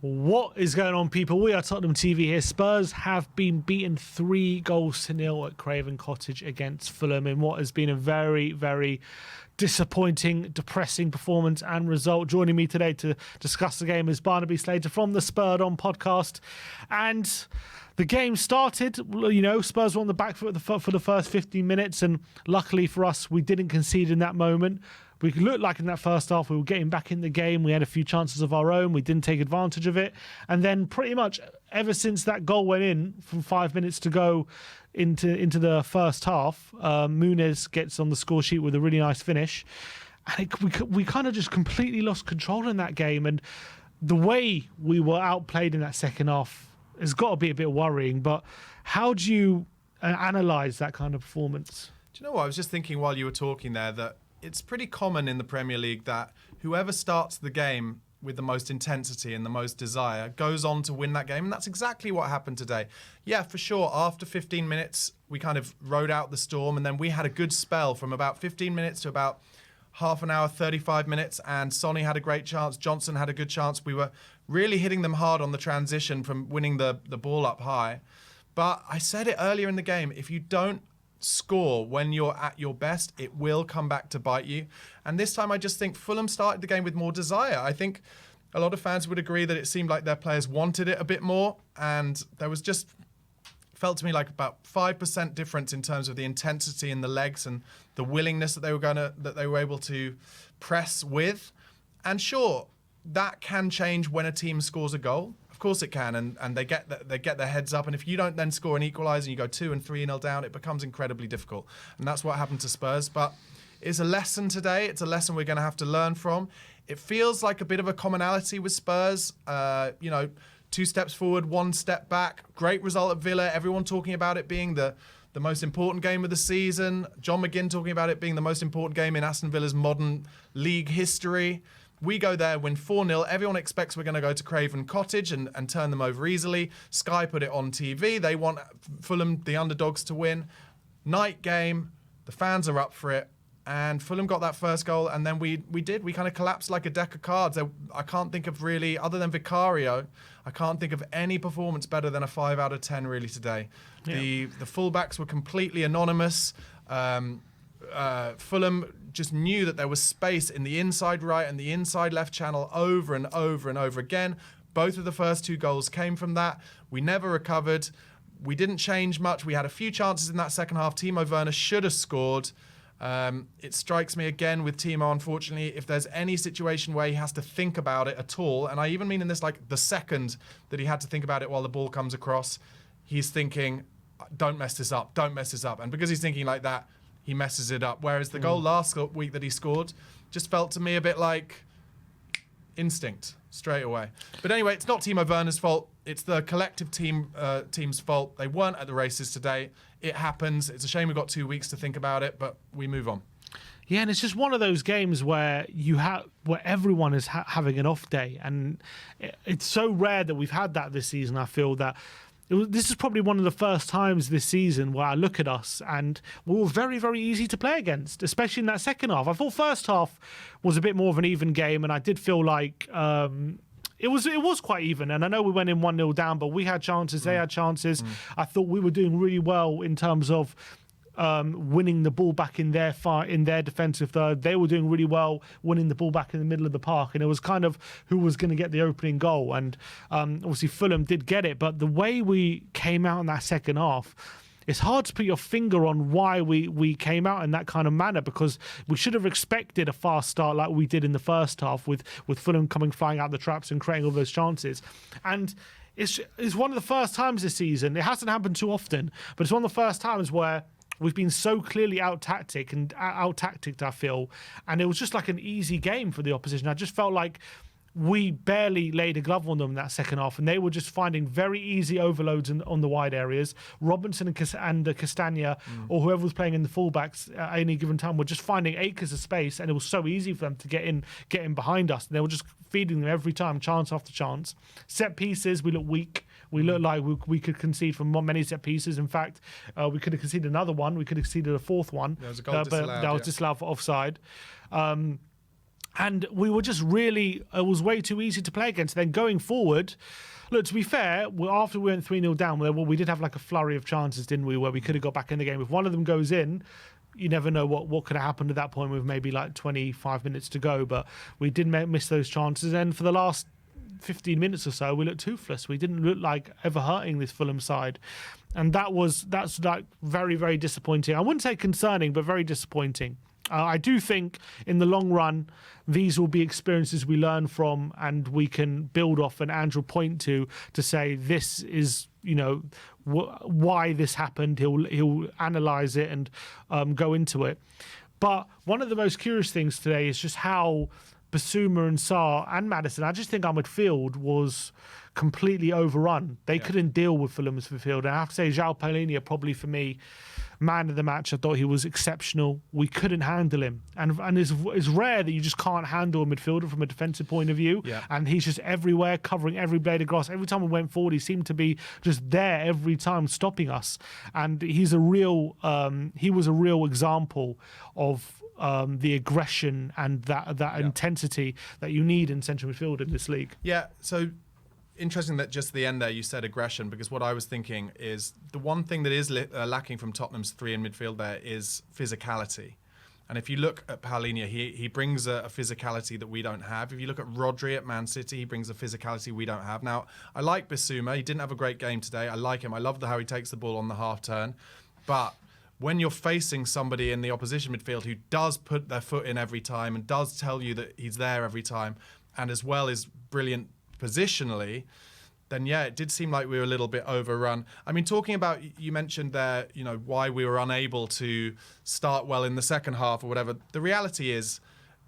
What is going on, people? We are Tottenham TV here. Spurs have been beaten 3-0 at Craven Cottage against Fulham in what has been a very, very disappointing, depressing performance and result. Joining me today to discuss the game is Barnaby Slater from the Spurred On podcast. And the game started, Spurs were on the back foot for the first 15 minutes, and luckily for us, we didn't concede in that moment. We looked like in that first half we were getting back in the game. We had a few chances of our own. We didn't take advantage of it. And then pretty much ever since that goal went in from 5 minutes to go into the first half, Muniz gets on the score sheet with a really nice finish. And we kind of just completely lost control in that game. And the way we were outplayed in that second half has got to be a bit worrying. But how do you analyse that kind of performance? Do you know what? I was just thinking while you were talking there that it's pretty common in the Premier League that whoever starts the game with the most intensity and the most desire goes on to win that game. And that's exactly what happened today. Yeah, for sure. After 15 minutes, we kind of rode out the storm. And then we had a good spell from about 15 minutes to about half an hour, 35 minutes. And Sonny had a great chance. Johnson had a good chance. We were really hitting them hard on the transition from winning the ball up high. But I said it earlier in the game, if you don't score when you're at your best, it will come back to bite you. And this time I just think Fulham started the game with more desire. I think a lot of fans would agree that it seemed like their players wanted it a bit more, and there was just felt to me like about 5% difference in terms of the intensity in the legs and the willingness that they were able to press with. And sure, that can change when a team scores a goal. Of course it can, and they get their heads up. And if you don't then score an equaliser and you go 2 and 3-0 down, it becomes incredibly difficult. And that's what happened to Spurs. But it's a lesson today. It's a lesson we're going to have to learn from. It feels like a bit of a commonality with Spurs. 2 steps forward, 1 step back. Great result at Villa. Everyone talking about it being the most important game of the season. John McGinn talking about it being the most important game in Aston Villa's modern league history. We go there, win 4-0. Everyone expects we're going to go to Craven Cottage and turn them over easily. Sky put it on TV. They want Fulham, the underdogs, to win. Night game. The fans are up for it. And Fulham got that first goal, and then we did. We kind of collapsed like a deck of cards. I can't think of really, other than Vicario, I can't think of any performance better than a 5 out of 10 really today. Yeah. The fullbacks were completely anonymous. Fulham just knew that there was space in the inside right and the inside left channel over and over and over again. Both of the first 2 goals came from that. We never recovered. We didn't change much. We had a few chances in that second half. Timo Werner should have scored. It strikes me again with Timo, unfortunately, if there's any situation where he has to think about it at all, and I even mean in this, like the second that he had to think about it while the ball comes across, he's thinking, don't mess this up, don't mess this up. And because he's thinking like that, he messes it up. Whereas the goal last week that he scored just felt to me a bit like instinct straight away. But anyway, it's not Timo Werner's fault. It's the collective team's fault. They weren't at the races today. It happens. It's a shame we've got 2 weeks to think about it, but we move on. Yeah, and it's just one of those games where where everyone is having an off day, and it's so rare that we've had that this season. I feel that this is probably one of the first times this season where I look at us and we were very, very easy to play against, especially in that second half. I thought first half was a bit more of an even game, and I did feel like it was quite even. And I know we went in 1-0 down, but we had chances, they had chances. I thought we were doing really well in terms of winning the ball back in their defensive third. They were doing really well winning the ball back in the middle of the park, and it was kind of who was going to get the opening goal. And obviously Fulham did get it, but the way we came out in that second half, it's hard to put your finger on why we came out in that kind of manner, because we should have expected a fast start like we did in the first half with Fulham coming flying out the traps and creating all those chances. And it's one of the first times this season, it hasn't happened too often, but it's one of the first times where we've been so clearly out-tacticked, I feel, and it was just like an easy game for the opposition. I just felt like we barely laid a glove on them in that second half, and they were just finding very easy overloads on the wide areas. Robinson and Castagna, or whoever was playing in the fullbacks at any given time, were just finding acres of space, and it was so easy for them to get in behind us. And they were just feeding them every time, chance after chance. Set pieces, we looked weak. We looked like we could concede from many set pieces. In fact, we could have conceded another one. We could have conceded a fourth one. There was a goal disallowed, but that was disallowed for offside. And we were just really, it was way too easy to play against. Then going forward, look, to be fair, after we went 3-0 down, we did have like a flurry of chances, didn't we, where we could have got back in the game. If one of them goes in, you never know what could have happened at that point with maybe like 25 minutes to go. But we did miss those chances. And for the last 15 minutes or so, we looked toothless. We didn't look like ever hurting this Fulham side. And that's like very, very disappointing. I wouldn't say concerning, but very disappointing. I do think in the long run, these will be experiences we learn from and we can build off, and Andrew point to say this is, why this happened. He'll analyse it and go into it. But one of the most curious things today is just how Basuma and Sarr and Maddison, I just think our midfield was completely overrun. They couldn't deal with Fulham's midfield. And I have to say, João Palhinha, probably for me, man of the match. I thought he was exceptional. We couldn't handle him. And it's rare that you just can't handle a midfielder from a defensive point of view. Yeah. And he's just everywhere, covering every blade of grass. Every time we went forward, he seemed to be just there every time, stopping us. And he was a real example of the aggression and that intensity that you need in central midfield in this league. Yeah, so interesting that just at the end there you said aggression, because what I was thinking is the one thing that is lacking from Tottenham's three in midfield there is physicality. And if you look at Palhinha, he brings a physicality that we don't have. If you look at Rodri at Man City, he brings a physicality we don't have. Now, I like Basuma. He didn't have a great game today. I like him. I love how he takes the ball on the half turn. But when you're facing somebody in the opposition midfield who does put their foot in every time and does tell you that he's there every time, and as well is brilliant positionally, then yeah, it did seem like we were a little bit overrun. I mean, talking about, you mentioned there, why we were unable to start well in the second half or whatever. The reality is,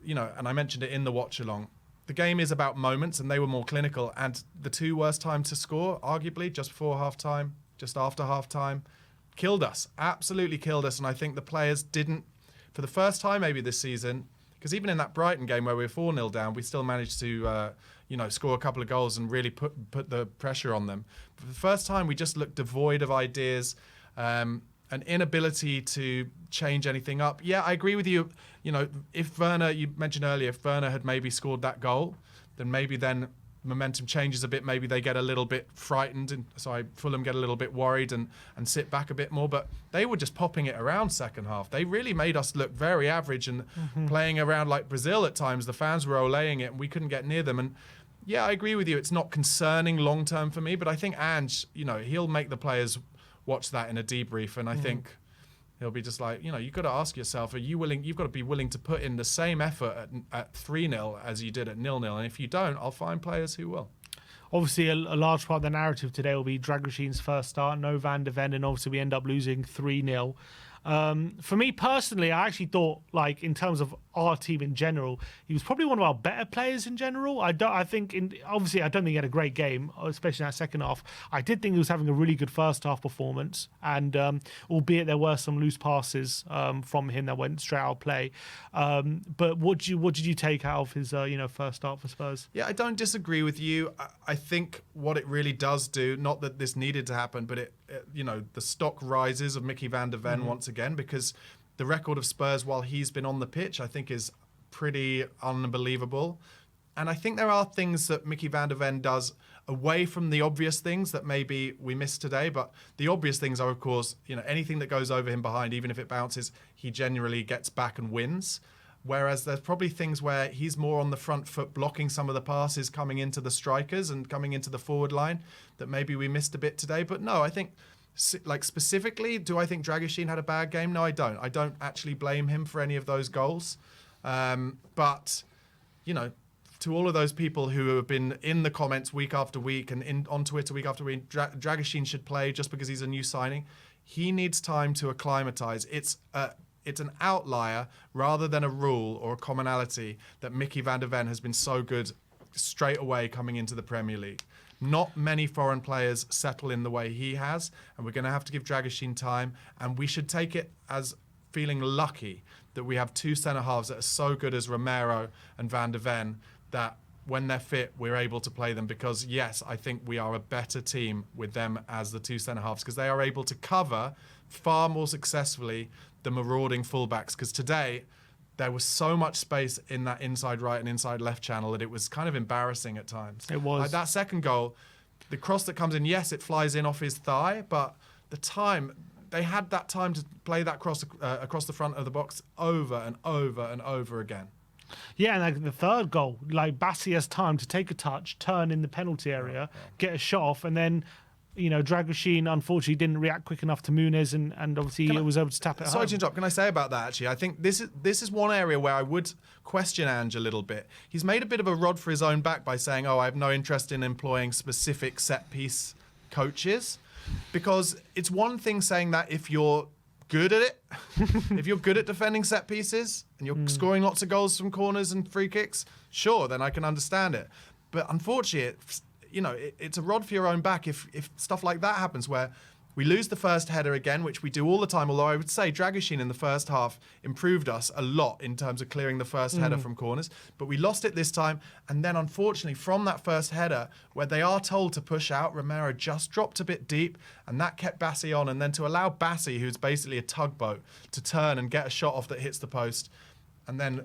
and I mentioned it in the watch along, the game is about moments, and they were more clinical. And the two worst times to score, arguably, just before half time, just after half time, killed us, absolutely killed us. And I think the players didn't, for the first time maybe this season, because even in that Brighton game where we were 4-0 down, we still managed to score a couple of goals and really put the pressure on them. For the first time, we just looked devoid of ideas, an inability to change anything up. Yeah, I agree with you. If Werner, you mentioned earlier, if Werner had maybe scored that goal, then momentum changes a bit. Maybe they get a little bit frightened, and Fulham get a little bit worried and sit back a bit more. But they were just popping it around second half. They really made us look very average and playing around like Brazil at times. The fans were olaying it and we couldn't get near them. And yeah, I agree with you. It's not concerning long term for me, but I think Ange, he'll make the players watch that in a debrief, and I think he'll be just like, you've got to ask yourself, are you willing? You've got to be willing to put in the same effort at 3-0 as you did at 0-0, and if you don't, I'll find players who will. Obviously, a large part of the narrative today will be Dragoshin's first start, no Van de Ven, and obviously we end up losing 3-0. For me personally, I actually thought, like, in terms of our team in general, he was probably one of our better players in general. Obviously, I don't think he had a great game, especially in that second half. I did think he was having a really good first half performance, and albeit there were some loose passes from him that went straight out of play. But what did you take out of his first start for Spurs? Yeah, I don't disagree with you. I think what it really does do, not that this needed to happen, but it the stock rises of Mickey van der Ven once again, because the record of Spurs while he's been on the pitch, I think, is pretty unbelievable. And I think there are things that Mickey van der Ven does away from the obvious things that maybe we missed today. But the obvious things are, of course, anything that goes over him behind, even if it bounces, he generally gets back and wins. Whereas there's probably things where he's more on the front foot, blocking some of the passes coming into the strikers and coming into the forward line that maybe we missed a bit today. But no, I think, like, specifically, do I think Dragoshin had a bad game? No, I don't. I don't actually blame him for any of those goals. But, to all of those people who have been in the comments week after week and on Twitter week after week, Dragoshin should play just because he's a new signing. He needs time to acclimatise. It's an outlier rather than a rule or a commonality that Mickey van der Ven has been so good straight away coming into the Premier League. Not many foreign players settle in the way he has, and we're going to have to give Dragoshin time, and we should take it as feeling lucky that we have two centre-halves that are so good as Romero and Van der Ven that when they're fit, we're able to play them, because, yes, I think we are a better team with them as the two centre-halves, because they are able to cover far more successfully the marauding fullbacks, because today there was so much space in that inside right and inside left channel that it was kind of embarrassing at times. It was. Like that second goal, the cross that comes in, yes, it flies in off his thigh, but the time, they had that time to play that cross across the front of the box over and over and over again. Yeah, and like the third goal, like Bassi has time to take a touch, turn in the penalty area, get a shot off, and then, Dragoshin unfortunately didn't react quick enough to Muniz, and obviously he was able to tap it home. Sorry to interrupt. Can I say about that, actually? I think this is one area where I would question Ange a little bit. He's made a bit of a rod for his own back by saying, I have no interest in employing specific set-piece coaches. Because it's one thing saying that if you're good at it, if you're good at defending set pieces and you're scoring lots of goals from corners and free kicks, sure, then I can understand it. But unfortunately, it's a rod for your own back if stuff like that happens, where we lose the first header again, which we do all the time, although I would say Dragoshin in the first half improved us a lot in terms of clearing the first header from corners. But we lost it this time, and then unfortunately from that first header, where they are told to push out, Romero just dropped a bit deep, and that kept Bassi on, and then to allow Bassi, who's basically a tugboat, to turn and get a shot off that hits the post. And then,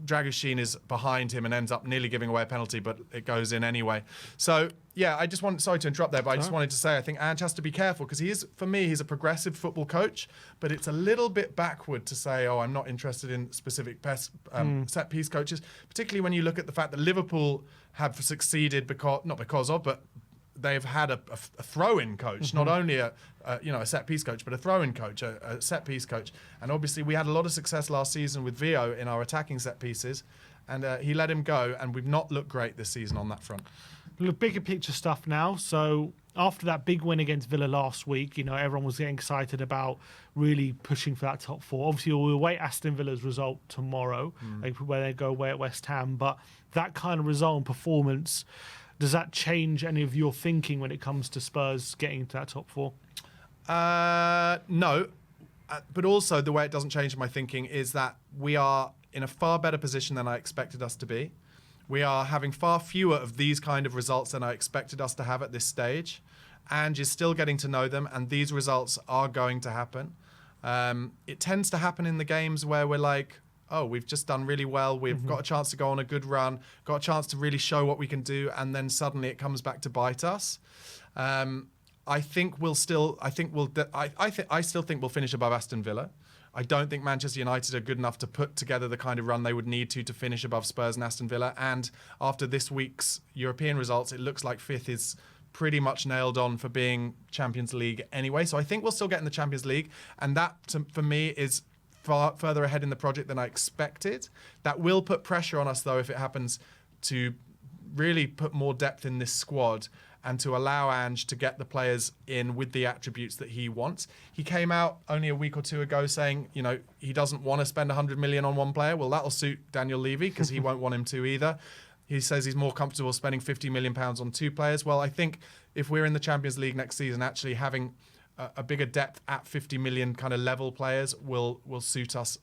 Dragoshin is behind him and ends up nearly giving away a penalty, but it goes in anyway. So, yeah, sorry to interrupt there, but I just wanted to say I think Ange has to be careful because for me, he's a progressive football coach, but it's a little bit backward to say, I'm not interested in specific set-piece coaches, particularly when you look at the fact that Liverpool have succeeded but they've had a throw-in coach, not only a set-piece coach, but a throw-in coach, a set-piece coach. And obviously we had a lot of success last season with Vio in our attacking set-pieces, and he let him go, and we've not looked great this season on that front. Look, bigger picture stuff now. So after that big win against Villa last week, everyone was getting excited about really pushing for that top four. Obviously, we'll await Aston Villa's result tomorrow, where they go away at West Ham. But that kind of result and performance, does that change any of your thinking when it comes to Spurs getting into that top four? No. But also the way it doesn't change my thinking is that we are in a far better position than I expected us to be. We are having far fewer of these kind of results than I expected us to have at this stage. Ange is still getting to know them, and these results are going to happen. It tends to happen in the games where we're like, we've just done really well. We've got a chance to go on a good run, got a chance to really show what we can do, and then suddenly it comes back to bite us. I still think we'll finish above Aston Villa. I don't think Manchester United are good enough to put together the kind of run they would need to finish above Spurs and Aston Villa. And after this week's European results, it looks like fifth is pretty much nailed on for being Champions League anyway. So I think we'll still get in the Champions League. And that, for me, is far further ahead in the project than I expected. That will put pressure on us, though, if it happens, to really put more depth in this squad and to allow Ange to get the players in with the attributes that he wants. He came out only a week or two ago saying, he doesn't want to spend 100 million on one player. Well, that'll suit Daniel Levy because he won't want him to either. He says he's more comfortable spending 50 million pounds on two players. Well, I think if we're in the Champions League next season, actually having a bigger depth at 50 million kind of level players will suit us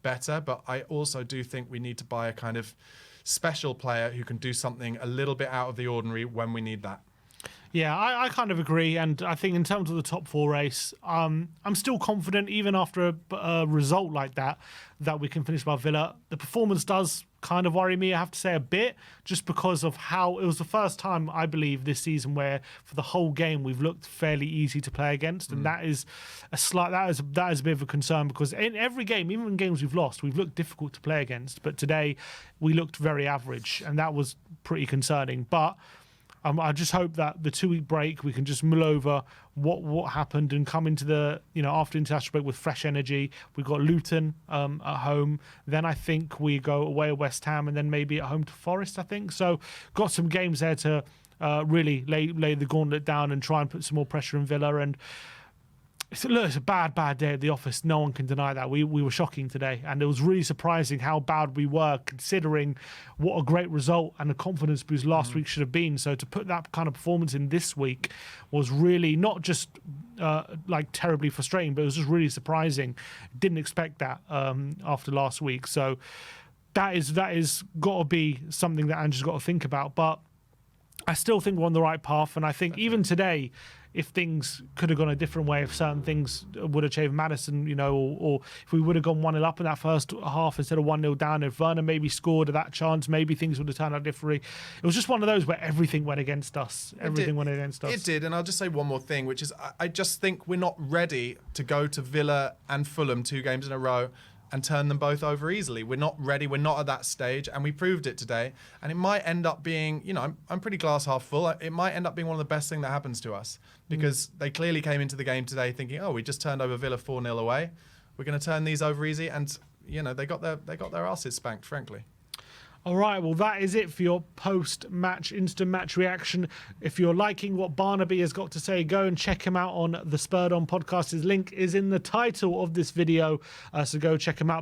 better. But I also do think we need to buy a kind of special player who can do something a little bit out of the ordinary when we need that. Yeah, I kind of agree. And I think in terms of the top four race, I'm still confident, even after a result like that we can finish above Villa. The performance does kind of worry me, I have to say, a bit, just because of how it was the first time, I believe, this season where for the whole game we've looked fairly easy to play against. And that is a bit of a concern, because in every game, even in games we've lost, we've looked difficult to play against. But today we looked very average, and that was pretty concerning. But I just hope that the 2-week break, we can just mull over what happened and come into the, after international break with fresh energy. We've got Luton at home. Then I think we go away at West Ham, and then maybe at home to Forest, I think. So got some games there to really lay the gauntlet down and try and put some more pressure in Villa. And it's a bad day at the office. No one can deny that. We were shocking today, and it was really surprising how bad we were, considering what a great result and a confidence boost last week should have been. So to put that kind of performance in this week was really not just terribly frustrating, but it was just really surprising. Didn't expect that after last week. So that is got to be something that Ange's got to think about. But I still think we're on the right path, and I think even today, if things could have gone a different way, if certain things would have changed. Madison, you know, or if we would have gone 1-0 up in that first half instead of 1-0 down, if Werner maybe scored at that chance, maybe things would have turned out differently. It was just one of those where everything went against us. Everything went against us. It did, and I'll just say one more thing, which is I just think we're not ready to go to Villa and Fulham 2 games in a row and turn them both over easily. We're not ready. We're not at that stage, and we proved it today. And it might end up being, you know, I'm pretty glass half full. It might end up being one of the best things that happens to us, because they clearly came into the game today thinking, oh, we just turned over Villa 4-0 away. We're going to turn these over easy, and you know they got their asses spanked, frankly. All right, well, that is it for your post-match, instant match reaction. If you're liking what Barnaby has got to say, go and check him out on the Spurred On podcast. His link is in the title of this video, so go check him out.